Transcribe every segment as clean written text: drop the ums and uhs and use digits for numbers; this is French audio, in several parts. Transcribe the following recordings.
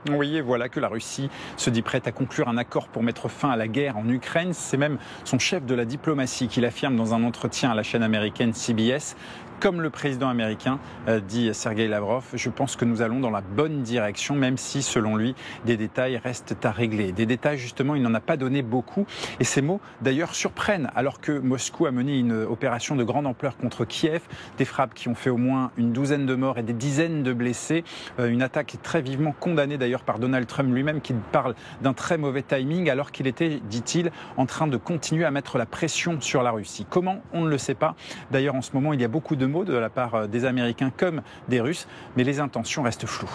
Oui, et voilà que la Russie se dit prête à conclure un accord pour mettre fin à la guerre en Ukraine. C'est même son chef de la diplomatie qui l'affirme dans un entretien à la chaîne américaine CBS. Comme le président américain, dit Sergueï Lavrov, je pense que nous allons dans la bonne direction, même si, selon lui, des détails restent à régler. Des détails, justement, il n'en a pas donné beaucoup. Et ces mots, d'ailleurs, surprennent, alors que Moscou a mené une opération de grande ampleur contre Kiev, des frappes qui ont fait au moins une douzaine de morts et des dizaines de blessés. Une attaque très vivement condamnée, d'ailleurs, par Donald Trump lui-même, qui parle d'un très mauvais timing, alors qu'il était, dit-il, en train de continuer à mettre la pression sur la Russie. Comment ? On ne le sait pas. D'ailleurs, en ce moment, il y a beaucoup de mots de la part des Américains comme des Russes, mais les intentions restent floues.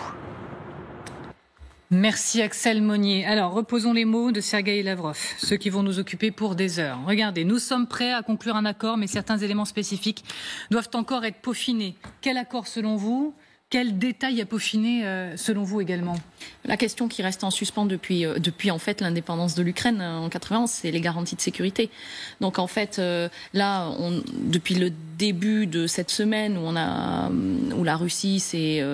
Merci Axel Monnier. Alors, reposons les mots de Sergueï Lavrov, ceux qui vont nous occuper pour des heures. Regardez, nous sommes prêts à conclure un accord, mais certains éléments spécifiques doivent encore être peaufinés. Quel accord selon vous ? Quels détails à peaufiner selon vous également ? La question qui reste en suspens depuis en fait l'indépendance de l'Ukraine en 91, c'est les garanties de sécurité. Donc en fait là, depuis le début de cette semaine où la Russie s'est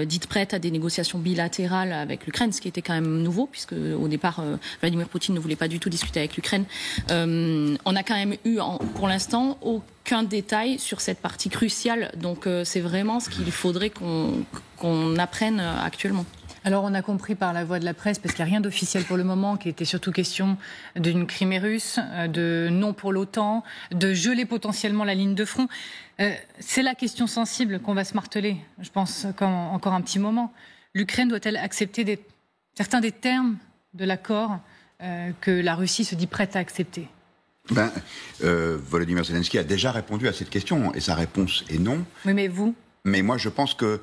dite prête à des négociations bilatérales avec l'Ukraine, ce qui était quand même nouveau puisque au départ Vladimir Poutine ne voulait pas du tout discuter avec l'Ukraine. On a quand même eu pour l'instant aucun détail sur cette partie cruciale. Donc c'est vraiment ce qu'il faudrait qu'on apprenne actuellement. Alors on a compris par la voix de la presse, parce qu'il n'y a rien d'officiel pour le moment, qu'il était surtout question d'une Crimée russe, de non pour l'OTAN, de geler potentiellement la ligne de front. C'est la question sensible qu'on va se marteler, je pense, encore un petit moment. L'Ukraine doit-elle accepter certains des termes de l'accord que la Russie se dit prête à accepter ? Volodymyr Zelensky a déjà répondu à cette question, et sa réponse est non. Oui, mais vous ? Mais moi, je pense que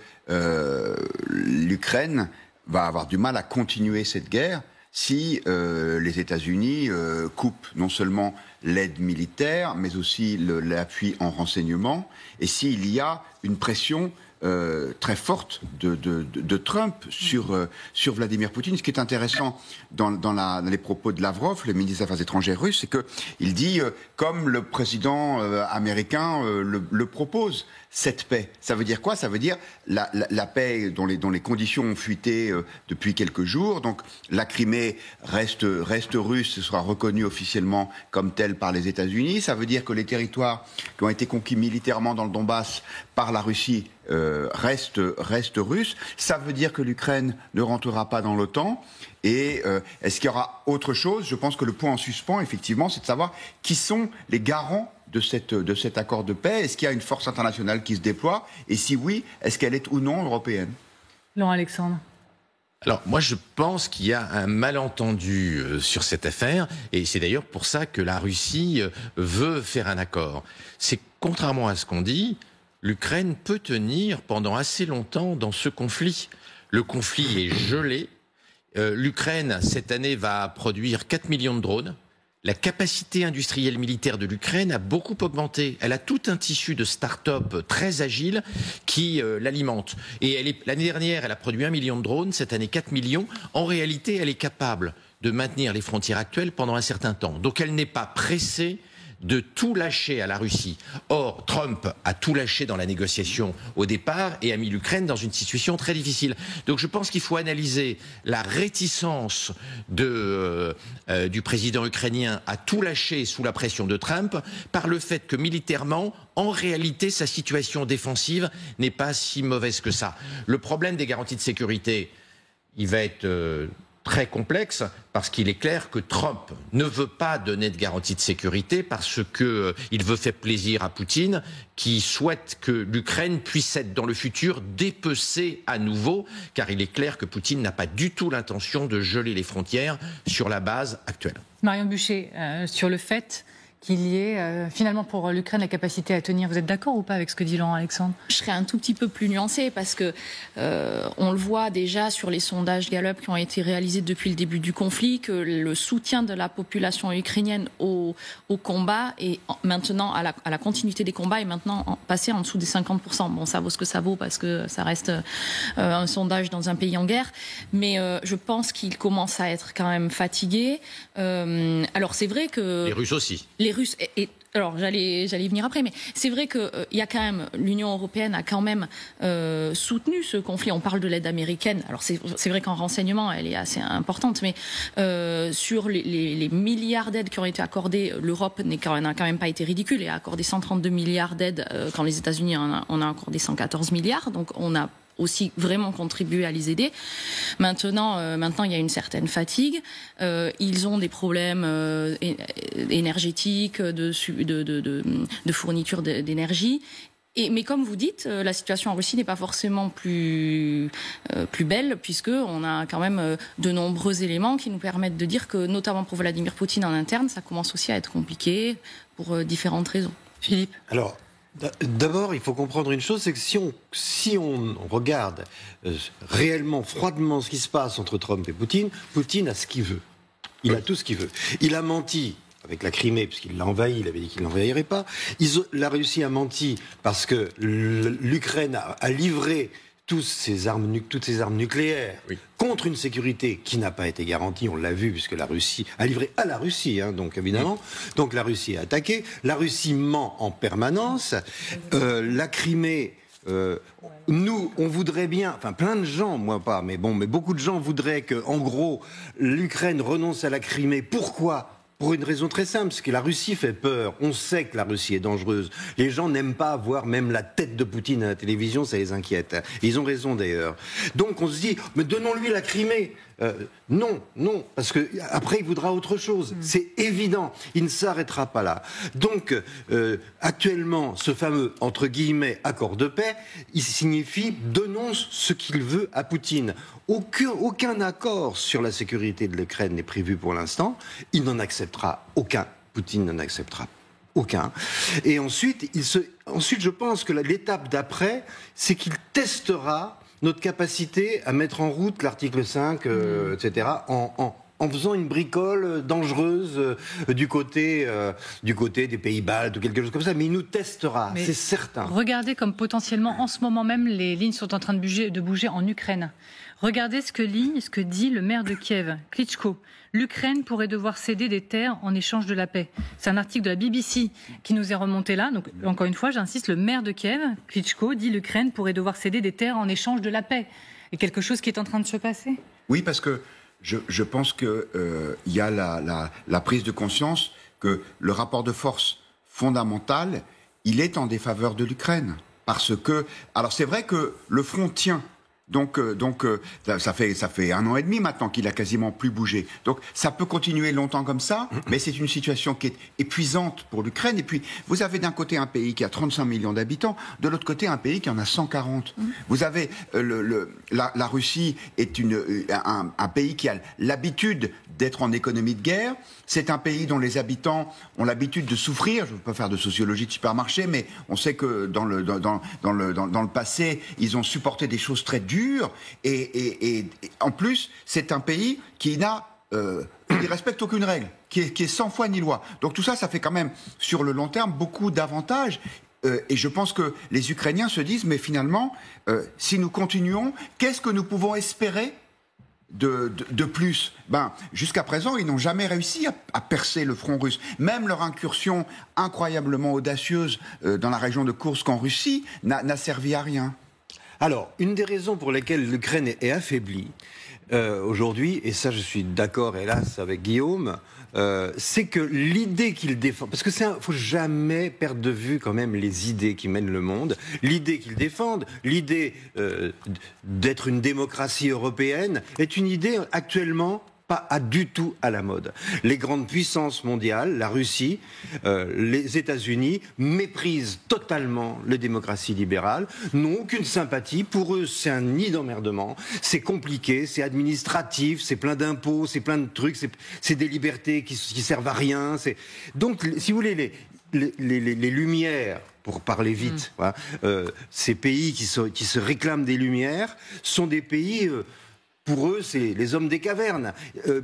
l'Ukraine va avoir du mal à continuer cette guerre si les États-Unis coupent non seulement l'aide militaire, mais aussi l'appui en renseignement, et s'il y a une pression très forte de Trump sur Vladimir Poutine. Ce qui est intéressant dans les propos de Lavrov, le ministre des Affaires étrangères russe, c'est qu'il dit, comme le président américain le propose, cette paix. Ça veut dire quoi ? Ça veut dire la paix dont les conditions ont fuité depuis quelques jours. Donc la Crimée reste russe, sera reconnue officiellement comme telle par les États-Unis. Ça veut dire que les territoires qui ont été conquis militairement dans le Donbass par la Russie restent russes. Ça veut dire que l'Ukraine ne rentrera pas dans l'OTAN. Et est-ce qu'il y aura autre chose ? Je pense que le point en suspens, effectivement, c'est de savoir qui sont les garants de cet accord de paix. Est-ce qu'il y a une force internationale qui se déploie ? Et si oui, est-ce qu'elle est ou non européenne ? Laurent Alexandre. Alors, moi, je pense qu'il y a un malentendu sur cette affaire, et c'est d'ailleurs pour ça que la Russie veut faire un accord. C'est contrairement à ce qu'on dit, l'Ukraine peut tenir pendant assez longtemps dans ce conflit. Le conflit est gelé. L'Ukraine, cette année, va produire 4 millions de drones. La capacité industrielle militaire de l'Ukraine a beaucoup augmenté. Elle a tout un tissu de start-up très agile qui l'alimente. Et l'année dernière, elle a produit 1 million de drones. Cette année, 4 millions. En réalité, elle est capable de maintenir les frontières actuelles pendant un certain temps. Donc, elle n'est pas pressée de tout lâcher à la Russie. Or, Trump a tout lâché dans la négociation au départ et a mis l'Ukraine dans une situation très difficile. Donc je pense qu'il faut analyser la réticence du président ukrainien à tout lâcher sous la pression de Trump par le fait que militairement, en réalité, sa situation défensive n'est pas si mauvaise que ça. Le problème des garanties de sécurité, il va être très complexe parce qu'il est clair que Trump ne veut pas donner de garantie de sécurité parce que il veut faire plaisir à Poutine qui souhaite que l'Ukraine puisse être dans le futur dépecée à nouveau car il est clair que Poutine n'a pas du tout l'intention de geler les frontières sur la base actuelle. Marion Buchet, sur le fait qu'il y ait finalement pour l'Ukraine la capacité à tenir. Vous êtes d'accord ou pas avec ce que dit Laurent Alexandre ? Je serais un tout petit peu plus nuancée parce que on le voit déjà sur les sondages Gallup qui ont été réalisés depuis le début du conflit que le soutien de la population ukrainienne au combat et maintenant à la continuité des combats est maintenant passé en dessous des 50%. Bon, ça vaut ce que ça vaut parce que ça reste un sondage dans un pays en guerre, mais je pense qu'il commence à être quand même fatigué. Alors c'est vrai que les Russes aussi. Les Russes alors j'allais y venir après, mais c'est vrai que il y a quand même l'Union européenne a quand même soutenu ce conflit. On parle de l'aide américaine. Alors c'est vrai qu'en renseignement elle est assez importante, mais sur les milliards d'aides qui ont été accordées, l'Europe n'a quand même pas été ridicule et a accordé 132 milliards d'aides quand les États-Unis en a accordé 114 milliards. Donc on a aussi vraiment contribué à les aider. Maintenant, il y a une certaine fatigue. Ils ont des problèmes énergétiques, de fourniture d'énergie. Mais comme vous dites, la situation en Russie n'est pas forcément plus belle, puisque on a quand même de nombreux éléments qui nous permettent de dire que, notamment pour Vladimir Poutine en interne, ça commence aussi à être compliqué pour différentes raisons. Philippe. Alors, d'abord, il faut comprendre une chose, c'est que si on regarde réellement, froidement ce qui se passe entre Trump et Poutine, Poutine a ce qu'il veut. Il a tout ce qu'il veut. Il a menti avec la Crimée, puisqu'il l'a envahi, il avait dit qu'il ne l'envahirait pas. La Russie a menti parce que l'Ukraine a livré toutes ces armes nucléaires contre une sécurité qui n'a pas été garantie, on l'a vu, puisque la Russie a livré à la Russie, donc évidemment. Donc la Russie a attaqué, la Russie ment en permanence, la Crimée... nous, on voudrait bien, enfin plein de gens, moi pas, mais beaucoup de gens voudraient que, en gros, l'Ukraine renonce à la Crimée. Pourquoi ? Pour une raison très simple, c'est que la Russie fait peur. On sait que la Russie est dangereuse. Les gens n'aiment pas voir même la tête de Poutine à la télévision, ça les inquiète. Et ils ont raison d'ailleurs. Donc on se dit, mais donnons-lui la Crimée. Non, parce que après il voudra autre chose. C'est évident, il ne s'arrêtera pas là. Donc actuellement, ce fameux entre guillemets accord de paix, il signifie donnons ce qu'il veut à Poutine. Aucun accord sur la sécurité de l'Ukraine n'est prévu pour l'instant. Il n'en acceptera aucun. Poutine n'en acceptera aucun. Et ensuite, je pense que l'étape d'après, c'est qu'il testera notre capacité à mettre en route l'article 5, etc., en faisant une bricole dangereuse du côté des Pays-Baltes ou quelque chose comme ça. Mais il nous testera, c'est certain. Regardez comme potentiellement, en ce moment même, les lignes sont en train de bouger en Ukraine. Regardez ce que dit le maire de Kiev, Klitschko. L'Ukraine pourrait devoir céder des terres en échange de la paix. C'est un article de la BBC qui nous est remonté là. Donc, encore une fois, j'insiste, le maire de Kiev, Klitschko, dit l'Ukraine pourrait devoir céder des terres en échange de la paix. Et quelque chose qui est en train de se passer. Oui, parce que je pense qu'il y a la prise de conscience que le rapport de force fondamental, il est en défaveur de l'Ukraine. Parce que, alors c'est vrai que le front tient. Donc ça fait 1 an et demi maintenant qu'il a quasiment plus bougé. Donc ça peut continuer longtemps comme ça, mais c'est une situation qui est épuisante pour l'Ukraine. Et puis vous avez d'un côté un pays qui a 35 millions d'habitants, de l'autre côté un pays qui en a 140. Vous avez la Russie est un pays qui a l'habitude d'être en économie de guerre. C'est un pays dont les habitants ont l'habitude de souffrir. Je ne veux pas faire de sociologie de supermarché, mais on sait que dans le passé, ils ont supporté des choses très dures. Et en plus, c'est un pays qui ne respecte aucune règle, qui est sans foi ni loi. Donc tout ça, ça fait quand même, sur le long terme, beaucoup d'avantages. Et je pense que les Ukrainiens se disent, mais finalement, si nous continuons, qu'est-ce que nous pouvons espérer de plus? Jusqu'à présent, ils n'ont jamais réussi à percer le front russe. Même leur incursion incroyablement audacieuse dans la région de Koursk en Russie n'a servi à rien. Alors, une des raisons pour lesquelles l'Ukraine est affaiblie aujourd'hui, et ça je suis d'accord hélas avec Guillaume, c'est que l'idée qu'il défend, parce que faut jamais perdre de vue quand même les idées qui mènent le monde, l'idée qu'ils défendent, l'idée d'être une démocratie européenne, est une idée actuellement pas du tout à la mode. Les grandes puissances mondiales, la Russie, les États-Unis, méprisent totalement les démocraties libérales, n'ont aucune sympathie. Pour eux, c'est un nid d'emmerdement, c'est compliqué, c'est administratif, c'est plein d'impôts, c'est plein de trucs, c'est des libertés qui servent à rien. Donc, si vous voulez, les Lumières, pour parler vite, voilà, ces pays qui se réclament des Lumières sont des pays... pour eux, c'est les hommes des cavernes,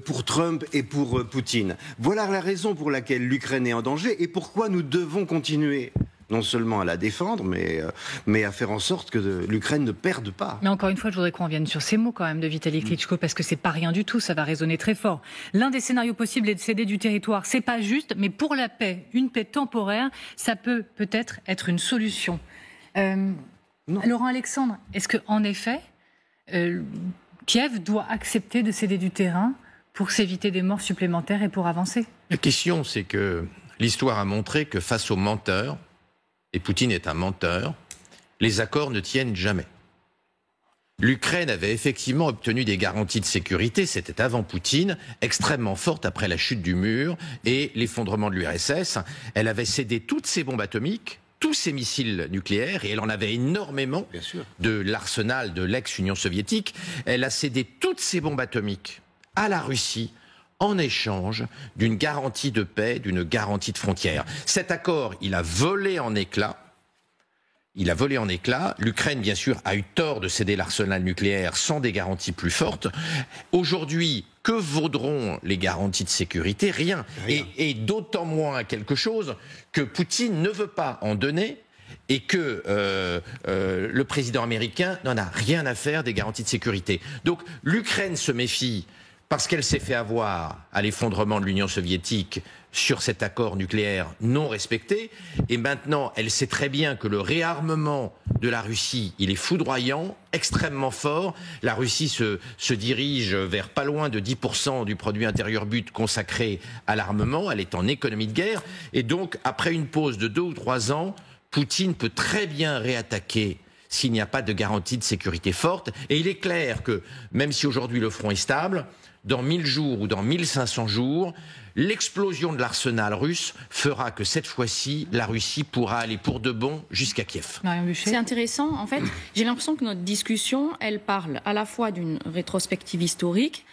pour Trump et pour Poutine. Voilà la raison pour laquelle l'Ukraine est en danger et pourquoi nous devons continuer non seulement à la défendre, mais à faire en sorte que l'Ukraine ne perde pas. Mais encore une fois, je voudrais qu'on revienne sur ces mots quand même de Vitaly Klitschko, parce que c'est pas rien du tout, ça va résonner très fort. L'un des scénarios possibles est de céder du territoire. C'est pas juste, mais pour la paix, une paix temporaire, ça peut peut-être être une solution. Laurent Alexandre, est-ce qu'en effet, Kiev doit accepter de céder du terrain pour s'éviter des morts supplémentaires et pour avancer? La question, c'est que l'histoire a montré que face aux menteurs, et Poutine est un menteur, les accords ne tiennent jamais. L'Ukraine avait effectivement obtenu des garanties de sécurité, c'était avant Poutine, extrêmement fortes après la chute du mur et l'effondrement de l'URSS. Elle avait cédé toutes ses bombes atomiques, tous ses missiles nucléaires, et elle en avait énormément de l'arsenal de l'ex-Union soviétique. Elle a cédé toutes ses bombes atomiques à la Russie en échange d'une garantie de paix, d'une garantie de frontières. Cet accord, il a volé en éclats. L'Ukraine, bien sûr, a eu tort de céder l'arsenal nucléaire sans des garanties plus fortes. Aujourd'hui, que vaudront les garanties de sécurité? Rien. Et d'autant moins quelque chose que Poutine ne veut pas en donner et que le président américain n'en a rien à faire des garanties de sécurité. Donc l'Ukraine se méfie parce qu'elle s'est fait avoir à l'effondrement de l'Union soviétique sur cet accord nucléaire non respecté. Et maintenant, elle sait très bien que le réarmement de la Russie, il est foudroyant, extrêmement fort. La Russie se dirige vers pas loin de 10% du produit intérieur brut consacré à l'armement. Elle est en économie de guerre. Et donc, après une pause de 2 ou 3 ans, Poutine peut très bien réattaquer s'il n'y a pas de garantie de sécurité forte. Et il est clair que, même si aujourd'hui le front est stable, dans 1000 jours ou dans 1500 jours, l'explosion de l'arsenal russe fera que cette fois-ci, la Russie pourra aller pour de bon jusqu'à Kiev. C'est intéressant. En fait, j'ai l'impression que notre discussion, elle parle à la fois d'une rétrospective historique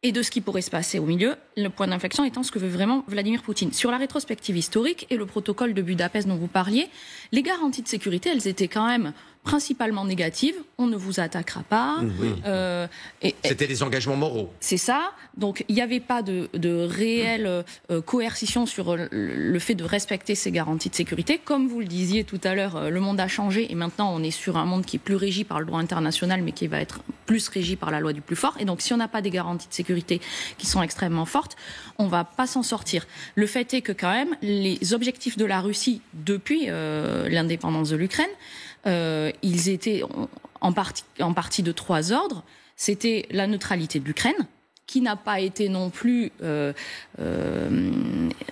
et de ce qui pourrait se passer au milieu, le point d'inflexion étant ce que veut vraiment Vladimir Poutine. Sur la rétrospective historique et le protocole de Budapest dont vous parliez, les garanties de sécurité, elles étaient quand même principalement négatives. On ne vous attaquera pas. C'était des engagements moraux. C'est ça. Donc il n'y avait pas de réelle coercition sur le fait de respecter ces garanties de sécurité. Comme vous le disiez tout à l'heure, le monde a changé et maintenant on est sur un monde qui est plus régi par le droit international mais qui va être plus régi par la loi du plus fort. Et donc si on n'a pas des garanties de sécurité qui sont extrêmement fortes, on ne va pas s'en sortir. Le fait est que quand même les objectifs de la Russie depuis l'indépendance de l'Ukraine, ils étaient en partie de 3 ordres. C'était la neutralité de l'Ukraine, qui n'a pas été non plus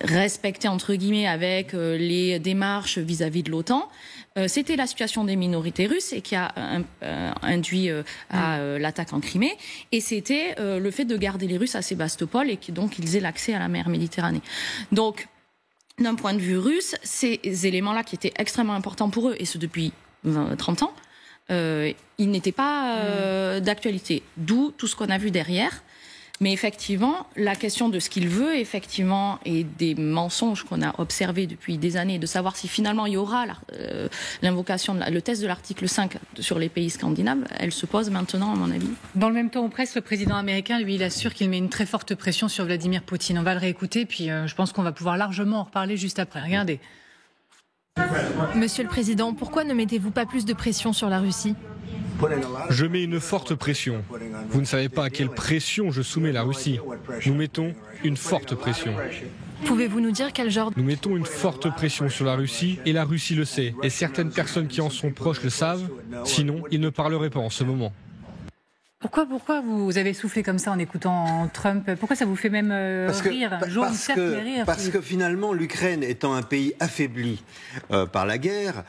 respectée, entre guillemets, avec les démarches vis-à-vis de l'OTAN. C'était la situation des minorités russes et qui a induit à l'attaque en Crimée. Et c'était le fait de garder les Russes à Sébastopol et donc ils aient l'accès à la mer Méditerranée. Donc, d'un point de vue russe, ces éléments-là qui étaient extrêmement importants pour eux, et ce depuis 30 ans, ils n'étaient pas d'actualité. D'où tout ce qu'on a vu derrière. Mais effectivement, la question de ce qu'il veut, effectivement, et des mensonges qu'on a observés depuis des années, de savoir si finalement il y aura l'invocation, le test de l'article 5 sur les pays scandinaves, elle se pose maintenant, à mon avis. Dans le même temps, au presse, le président américain, lui, il assure qu'il met une très forte pression sur Vladimir Poutine. On va le réécouter, puis je pense qu'on va pouvoir largement en reparler juste après. Regardez. Monsieur le Président, pourquoi ne mettez-vous pas plus de pression sur la Russie ? Je mets une forte pression. Vous ne savez pas à quelle pression je soumets la Russie. Nous mettons une forte pression. Pouvez-vous nous dire quel genre... Nous mettons une forte pression sur la Russie et la Russie le sait. Et certaines personnes qui en sont proches le savent. Sinon, ils ne parleraient pas en ce moment. Pourquoi vous avez soufflé comme ça en écoutant Trump? Pourquoi ça vous fait même rire? Parce que finalement, l'Ukraine étant un pays affaibli par la guerre,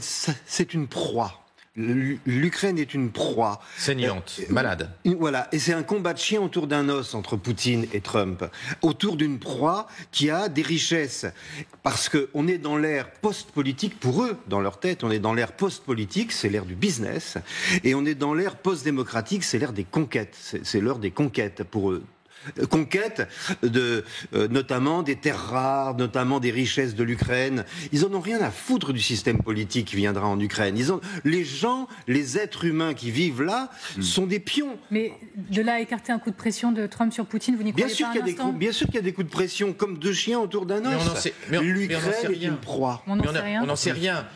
c'est une proie. L'Ukraine est une proie. Saignante, malade. Voilà, et c'est un combat de chien autour d'un os entre Poutine et Trump, autour d'une proie qui a des richesses. Parce qu'on est dans l'ère post-politique, pour eux, dans leur tête, on est dans l'ère post-politique, c'est l'ère du business, et on est dans l'ère post-démocratique, c'est l'ère des conquêtes, c'est l'heure des conquêtes pour eux. conquête notamment des terres rares, notamment des richesses de l'Ukraine. Ils en ont rien à foutre du système politique qui viendra en Ukraine. Les gens, les êtres humains qui vivent là sont des pions. Mais de là à écarter un coup de pression de Trump sur Poutine, vous n'y croyez pas un instant ? Bien sûr qu'il y a des coups de pression, comme deux chiens autour d'un os. L'Ukraine est une proie. On n'en sait rien.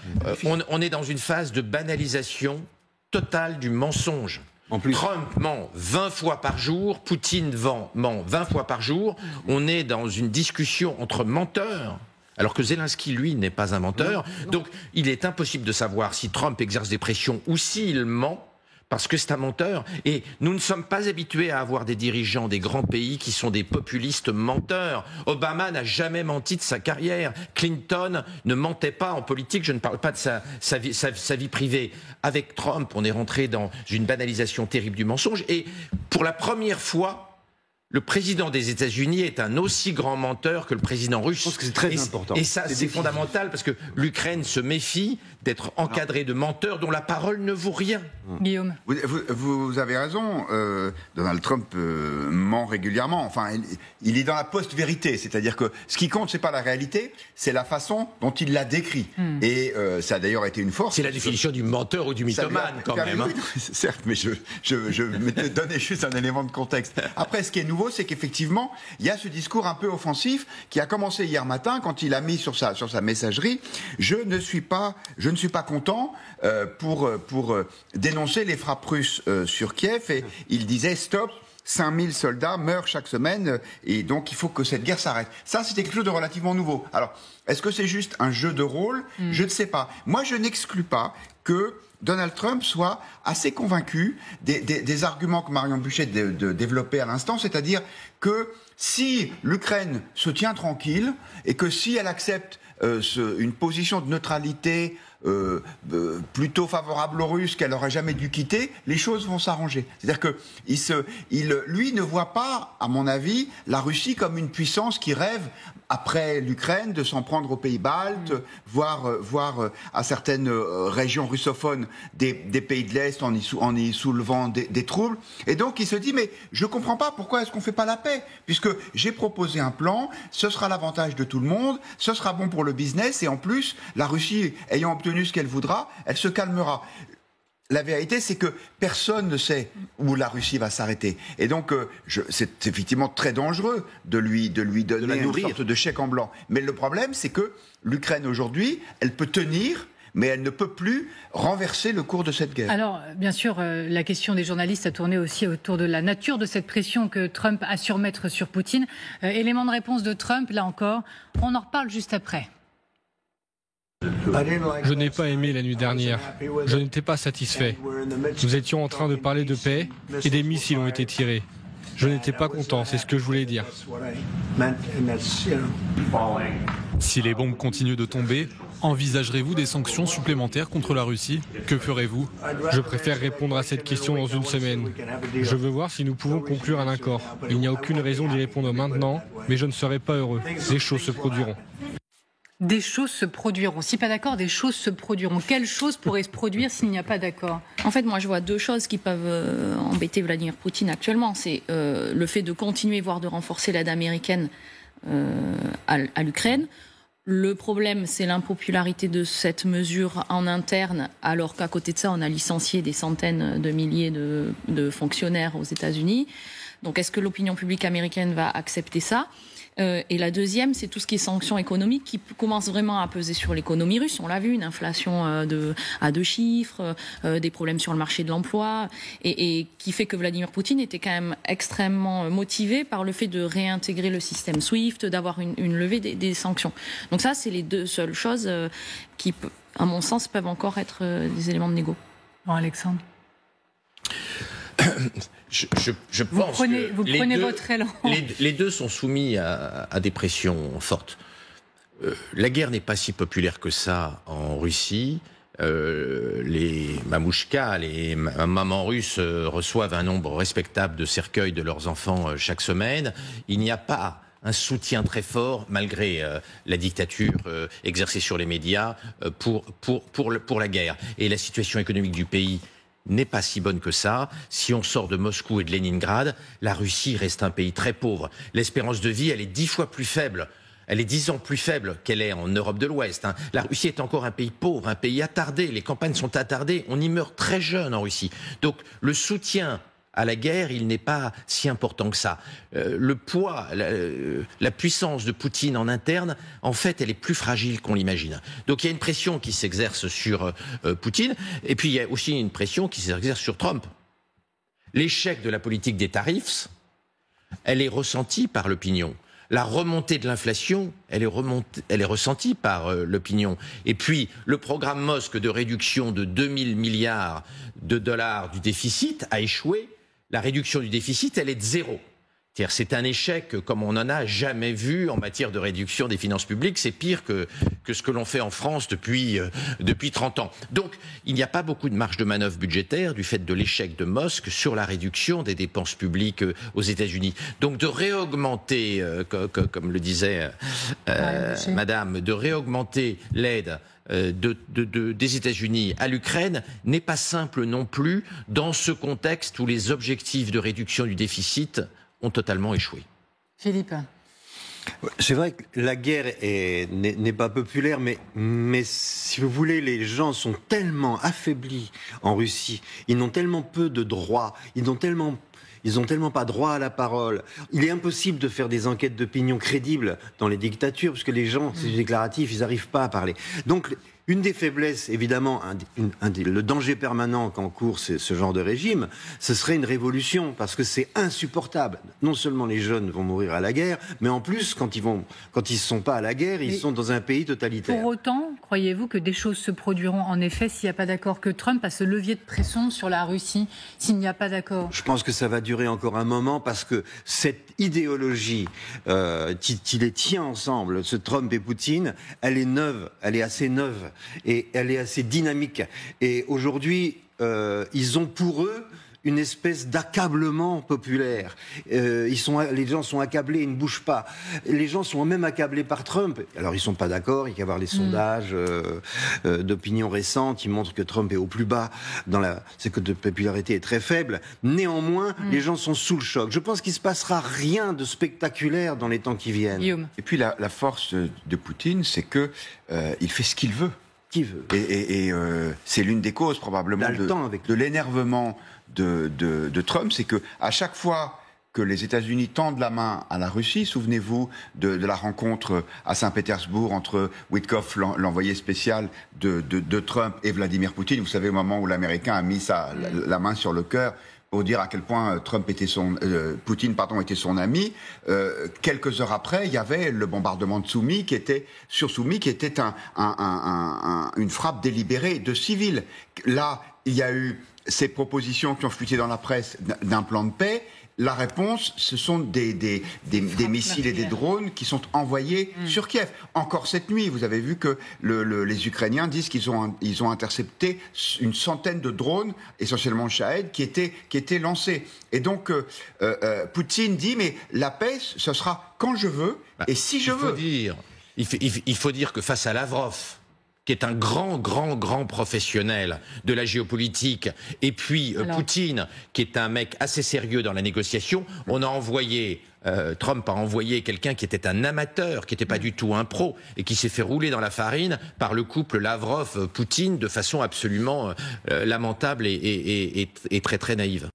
On est dans une phase de banalisation totale du mensonge. En plus. Trump ment 20 fois par jour, Poutine ment 20 fois par jour. On est dans une discussion entre menteurs. Alors que Zelensky, lui, n'est pas un menteur. Non. Donc, il est impossible de savoir si Trump exerce des pressions ou s'il ment, parce que c'est un menteur. Et nous ne sommes pas habitués à avoir des dirigeants des grands pays qui sont des populistes menteurs. Obama n'a jamais menti de sa carrière. Clinton ne mentait pas en politique. Je ne parle pas de sa vie privée. Avec Trump, on est rentré dans une banalisation terrible du mensonge. Et pour la première fois, le président des États-Unis est un aussi grand menteur que le président russe. Je pense que c'est très important. Et ça, c'est fondamental parce que l'Ukraine se méfie d'être encadrée de menteurs dont la parole ne vaut rien. Guillaume. Vous avez raison. Donald Trump ment régulièrement. Enfin, il est dans la post-vérité. C'est-à-dire que ce qui compte, c'est pas la réalité, c'est la façon dont il l'a décrit. Et ça a d'ailleurs été une force. C'est la définition du menteur ou du mythomane, quand même. Oui, certes, mais je m'étais donné juste un élément de contexte. Après, ce qui est nouveau, c'est qu'effectivement, il y a ce discours un peu offensif qui a commencé hier matin quand il a mis sur sa messagerie « Je ne suis pas content pour dénoncer les frappes russes sur Kiev » et il disait « Stop ». 5000 soldats meurent chaque semaine et donc il faut que cette guerre s'arrête. Ça, c'était quelque chose de relativement nouveau. Alors, est-ce que c'est juste un jeu de rôle ? Je ne sais pas. Moi, je n'exclus pas que Donald Trump soit assez convaincu des arguments que Marion Buchet développait à l'instant, c'est-à-dire que si l'Ukraine se tient tranquille et que si elle accepte une position de neutralité plutôt favorable aux Russes qu'elle n'aurait jamais dû quitter, les choses vont s'arranger. C'est-à-dire que lui ne voit pas, à mon avis, la Russie comme une puissance qui rêve, après l'Ukraine, de s'en prendre aux pays baltes, voire à certaines régions russophones des pays de l'Est en y soulevant des troubles. Et donc il se dit, mais je ne comprends pas pourquoi est-ce qu'on ne fait pas la paix, puisque j'ai proposé un plan, ce sera l'avantage de tout le monde, ce sera bon pour le business, et en plus, la Russie ayant obtenu ce qu'elle voudra, elle se calmera. La vérité, c'est que personne ne sait où la Russie va s'arrêter. Et donc, c'est effectivement très dangereux de lui donner une sorte de chèque en blanc. Mais le problème, c'est que l'Ukraine, aujourd'hui, elle peut tenir, mais elle ne peut plus renverser le cours de cette guerre. Alors, bien sûr, la question des journalistes a tourné aussi autour de la nature de cette pression que Trump a su remettre sur Poutine. Élément de réponse de Trump, là encore, on en reparle juste après. Je n'ai pas aimé la nuit dernière. Je n'étais pas satisfait. Nous étions en train de parler de paix et des missiles ont été tirés. Je n'étais pas content, c'est ce que je voulais dire. Si les bombes continuent de tomber, envisagerez-vous des sanctions supplémentaires contre la Russie ? Que ferez-vous ? Je préfère répondre à cette question dans une semaine. Je veux voir si nous pouvons conclure un accord. Il n'y a aucune raison d'y répondre maintenant, mais je ne serai pas heureux. Des choses se produiront. Des choses se produiront. Si pas d'accord, des choses se produiront. Quelles choses pourraient se produire s'il n'y a pas d'accord ? En fait, moi, je vois deux choses qui peuvent embêter Vladimir Poutine actuellement. C'est le fait de continuer, voire de renforcer l'aide américaine à l'Ukraine. Le problème, c'est l'impopularité de cette mesure en interne, alors qu'à côté de ça, on a licencié des centaines de milliers de fonctionnaires aux États-Unis. Donc, est-ce que l'opinion publique américaine va accepter ça ? Et la deuxième, c'est tout ce qui est sanctions économiques qui commencent vraiment à peser sur l'économie russe. On l'a vu, une inflation à deux chiffres, des problèmes sur le marché de l'emploi, et qui fait que Vladimir Poutine était quand même extrêmement motivé par le fait de réintégrer le système SWIFT, d'avoir une levée des sanctions. Donc ça, c'est les deux seules choses qui, à mon sens, peuvent encore être des éléments de négo. Bon, Alexandre. Je pense que vous prenez votre élan. Les deux sont soumis à des pressions fortes. La guerre n'est pas si populaire que ça en Russie. Les mamouchkas, les mamans russes reçoivent un nombre respectable de cercueils de leurs enfants chaque semaine. Il n'y a pas un soutien très fort, malgré la dictature exercée sur les médias, pour la guerre. Et la situation économique du pays n'est pas si bonne que ça. Si on sort de Moscou et de Leningrad, la Russie reste un pays très pauvre. L'espérance de vie, elle est 10 fois plus faible. Elle est 10 ans plus faible qu'elle est en Europe de l'Ouest. La Russie est encore un pays pauvre, un pays attardé. Les campagnes sont attardées. On y meurt très jeune en Russie. Donc le soutien à la guerre, il n'est pas si important que ça. Le poids, la puissance de Poutine en interne, en fait, elle est plus fragile qu'on l'imagine. Donc il y a une pression qui s'exerce sur Poutine, et puis il y a aussi une pression qui s'exerce sur Trump. L'échec de la politique des tarifs, elle est ressentie par l'opinion. La remontée de l'inflation, elle est ressentie par l'opinion. Et puis, le programme MOSC de réduction de 2000 milliards de dollars du déficit a échoué. La réduction du déficit, elle est de 0. C'est-à-dire, c'est un échec comme on n'en a jamais vu en matière de réduction des finances publiques. C'est pire que ce que l'on fait en France depuis 30 ans. Donc, il n'y a pas beaucoup de marge de manœuvre budgétaire du fait de l'échec de MOSC sur la réduction des dépenses publiques aux États-Unis. Donc, de réaugmenter, comme le disait Madame, de réaugmenter l'aide des États-Unis à l'Ukraine n'est pas simple non plus dans ce contexte où les objectifs de réduction du déficit ont totalement échoué. Philippe. C'est vrai que la guerre n'est pas populaire, mais si vous voulez, les gens sont tellement affaiblis en Russie, ils n'ont tellement peu de droits, ils n'ont tellement pas droit à la parole. Il est impossible de faire des enquêtes d'opinion crédibles dans les dictatures, parce que les gens, c'est déclaratif, ils n'arrivent pas à parler. Donc, une des faiblesses, évidemment, le danger permanent qu'encourt ce genre de régime, ce serait une révolution, parce que c'est insupportable. Non seulement les jeunes vont mourir à la guerre, mais en plus, quand ils ne sont pas à la guerre, ils sont dans un pays totalitaire. Pour autant, croyez-vous que des choses se produiront en effet s'il n'y a pas d'accord, que Trump a ce levier de pression sur la Russie s'il n'y a pas d'accord? Je pense que ça va durer encore un moment, parce que cette idéologie qui les tient ensemble, ce Trump et Poutine, elle est neuve, elle est assez neuve. Et elle est assez dynamique. Et aujourd'hui, ils ont pour eux une espèce d'accablement populaire. Les gens sont accablés, ils ne bougent pas. Les gens sont même accablés par Trump. Alors ils ne sont pas d'accord, il y a qu'à voir les sondages d'opinion récents qui montrent que Trump est au plus bas, c'est que de popularité est très faible. Néanmoins, les gens sont sous le choc. Je pense qu'il ne se passera rien de spectaculaire dans les temps qui viennent. Guillaume. Et puis la force de Poutine, c'est que il fait ce qu'il veut. Et c'est l'une des causes probablement de l'énervement de Trump, c'est que à chaque fois que les États-Unis tendent la main à la Russie, souvenez-vous de la rencontre à Saint-Pétersbourg entre Witkoff, l'envoyé spécial de Trump, et Vladimir Poutine. Vous savez, au moment où l'Américain a mis la main sur le cœur pour dire à quel point Poutine était son ami. Quelques heures après, il y avait le bombardement de Soumy sur Soumy, qui était une frappe délibérée de civils. Là, il y a eu ces propositions qui ont fuité dans la presse d'un plan de paix. La réponse, ce sont des missiles et des drones qui sont envoyés sur Kiev. Encore cette nuit, vous avez vu que les Ukrainiens disent qu'ils ont intercepté une centaine de drones, essentiellement Shahed, qui étaient lancés. Et donc, Poutine dit, mais la paix, ce sera quand je veux et si je veux. Il faut dire que face à Lavrov, qui est un grand professionnel de la géopolitique, et puis Poutine, qui est un mec assez sérieux dans la négociation, Trump a envoyé quelqu'un qui était un amateur, qui n'était pas du tout un pro, et qui s'est fait rouler dans la farine par le couple Lavrov-Poutine de façon absolument lamentable et très naïve.